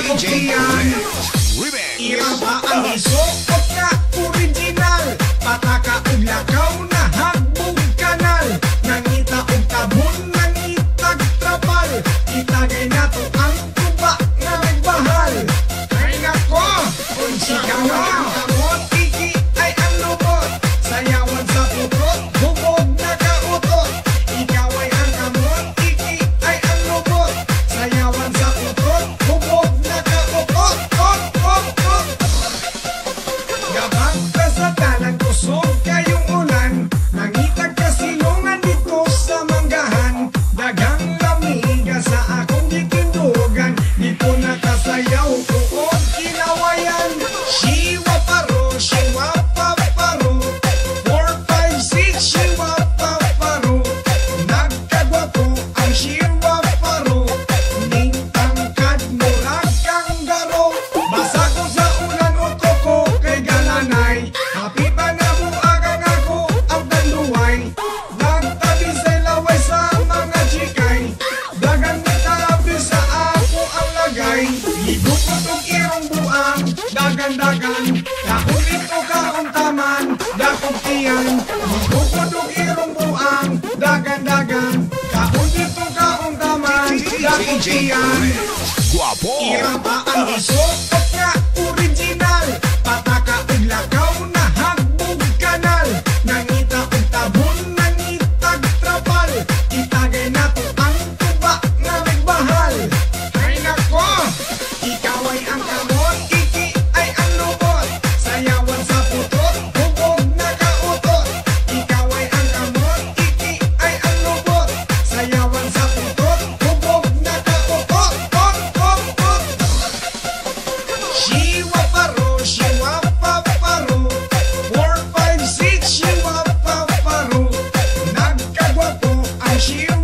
Dakong ira ba ang isuot nga original? Pataka ug lakaw na hagbog kanal. Nangita og tabon, nangitag trapal. Itagay nato ang tuba nga nagbahal. Ay nako, unsi ka mo. Kamot kiki ay ang lubot. Sayawan sa putot, hubog na kautot. Ikaw ay ang kamot kiki ay ang lubot. Sayawan sa putot, hubog na kautot. Gabang ka sa tanang kusog kayong ulan. Nangitag kasilungan dito sa manggahan. Dagang lamiga sa akong gitindugan. Dito nakasayaw tuod kinawayan. Shiwa paro, shiwa paparo. 4, 5, 6, shiwa paparo. Nagkagwapo ang shiwa paro. Ning tangkad murag kang garo. Basa ko sa ulan uto ko kay galanay. Happy pa na buagang ako ang danduway. Nagtabi sa laway sa mga chikay. Dagang nitabi sa ako ang lagay. Higupot og irong buang, dagan-dagan. Kaulit o kaong taman, dakong tiyan. Higupot og irong buang, dagan-dagan. Kaulit o kaong taman, dakong tiyan. Ira ba ang isuot nga original? Pataka ug lakaw na hagbog kanal. Nangita og tabon, nangitag trapal. Itagay nato ang tuba nga nagbahal. Ay nako, ikaw ay ang kamot, kiki ay ang lubot. Sayawan sa putot, hubog na kautot. Ikaw ay ang kamot, kiki ay ang lubot. Sayawan sa putot, hubog na kautot. Shiwa paro, shiwa paparo. 4, 5, 6, shiwa paparo. Nagkagwapo ang shiwa